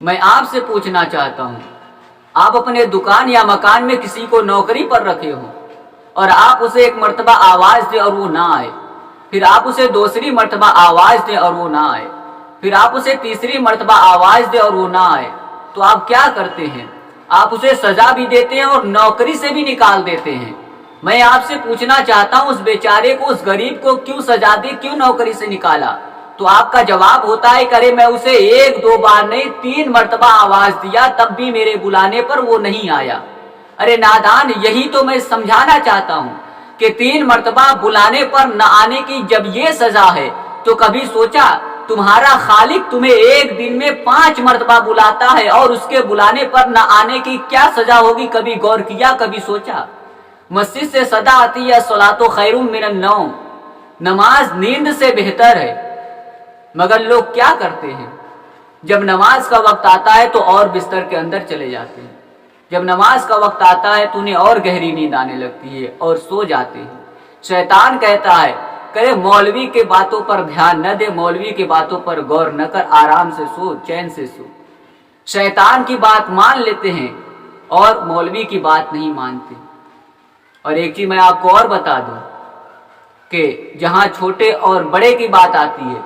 میں آپ سے پوچھنا چاہتا ہوں، آپ اپنے دکان یا مکان میں کسی کو نوکری پر رکھے ہو اور آپ اسے ایک مرتبہ آواز دیں اور وہ نہ آئے، پھر آپ اسے دوسری مرتبہ آواز دیں اور وہ نہ آئے، پھر آپ اسے تیسری مرتبہ آواز دیں اور وہ نہ آئے، تو آپ کیا کرتے ہیں؟ آپ اسے سزا بھی دیتے ہیں اور نوکری سے بھی نکال دیتے ہیں۔ میں آپ سے پوچھنا چاہتا ہوں، اس بیچارے کو، اس غریب کو کیوں سزا دی، کیوں نوکری سے نکالا؟ تو آپ کا جواب ہوتا ہے، کرے میں اسے 1-2 بار نہیں 3 مرتبہ آواز دیا تب بھی میرے بلانے پر وہ نہیں آیا۔ ارے نادان، یہی تو میں سمجھانا چاہتا ہوں کہ 3 مرتبہ بلانے پر نہ آنے کی جب یہ سزا ہے تو کبھی سوچا تمہارا خالق تمہیں ایک دن میں 5 مرتبہ بلاتا ہے اور اس کے بلانے پر نہ آنے کی کیا سزا ہوگی؟ کبھی غور کیا، کبھی سوچا؟ مسجد سے صدا آتی ہے الصلاۃ خیر من النوم، نماز نیند سے بہتر ہے، مگر لوگ کیا کرتے ہیں؟ جب نماز کا وقت آتا ہے تو اور بستر کے اندر چلے جاتے ہیں، جب نماز کا وقت آتا ہے تو انہیں اور گہری نیند آنے لگتی ہے اور سو جاتے ہیں۔ شیطان کہتا ہے، کہ مولوی کے باتوں پر دھیان نہ دے، مولوی کی باتوں پر غور نہ کر، آرام سے سو، چین سے سو۔ شیطان کی بات مان لیتے ہیں اور مولوی کی بات نہیں مانتے۔ اور ایک چیز میں آپ کو اور بتا دوں کہ جہاں چھوٹے اور بڑے کی بات آتی ہے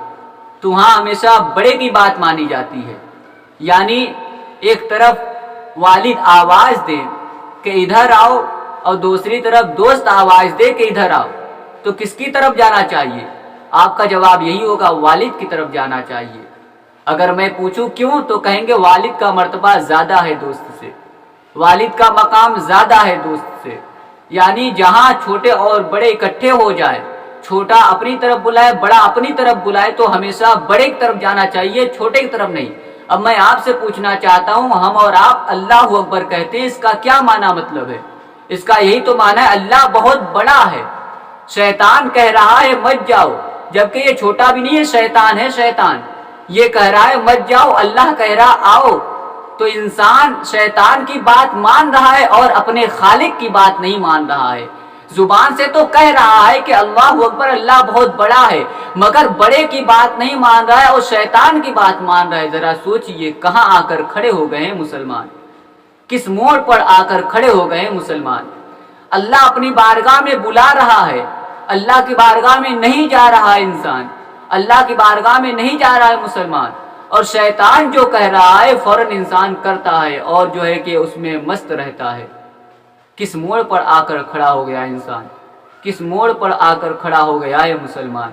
تو وہاں ہمیشہ بڑے کی بات مانی جاتی ہے۔ یعنی ایک طرف والد آواز دے کہ ادھر آؤ اور دوسری طرف دوست آواز دے کہ ادھر آؤ، تو کس کی طرف جانا چاہیے؟ آپ کا جواب یہی ہوگا، والد کی طرف جانا چاہیے۔ اگر میں پوچھوں کیوں تو کہیں گے والد کا مرتبہ زیادہ ہے دوست سے، والد کا مقام زیادہ ہے دوست سے۔ یعنی جہاں چھوٹے اور بڑے اکٹھے ہو جائے، چھوٹا اپنی طرف بلائے، بڑا اپنی طرف بلائے، تو ہمیشہ بڑے کی طرف جانا چاہیے، چھوٹے کی طرف نہیں۔ اب میں آپ سے پوچھنا چاہتا ہوں، ہم اور آپ اللہ اکبر کہتے ہیں، اس کا کیا معنی مطلب ہے؟ اس کا یہی تو معنی ہے اللہ بہت بڑا ہے۔ شیطان کہہ رہا ہے مت جاؤ، جبکہ یہ چھوٹا بھی نہیں ہے، شیطان ہے، شیطان یہ کہہ رہا ہے مت جاؤ، اللہ کہہ رہا آؤ۔ تو انسان شیطان کی بات مان رہا ہے اور اپنے خالق کی بات نہیں مان رہا ہے۔ زبان سے تو کہہ رہا ہے کہ اللہ اکبر، اللہ بہت بڑا ہے، مگر بڑے کی بات نہیں مان رہا ہے اور شیطان کی بات مان رہا ہے۔ ذرا سوچئے کہاں آ کر کھڑے ہو گئے ہیں مسلمان، کس موڑ پر آ کر کھڑے ہو گئے ہیں مسلمان۔ اللہ اپنی بارگاہ میں بلا رہا ہے، اللہ کی بارگاہ میں نہیں جا رہا ہے انسان، اللہ کی بارگاہ میں نہیں جا رہا ہے مسلمان، اور شیطان جو کہہ رہا ہے فوراً انسان کرتا ہے اور جو ہے کہ اس میں مست رہتا ہے۔ کس موڑ پر آ کر کھڑا ہو گیا انسان، کس موڑ پر آ کر کھڑا ہو گیا ہے مسلمان۔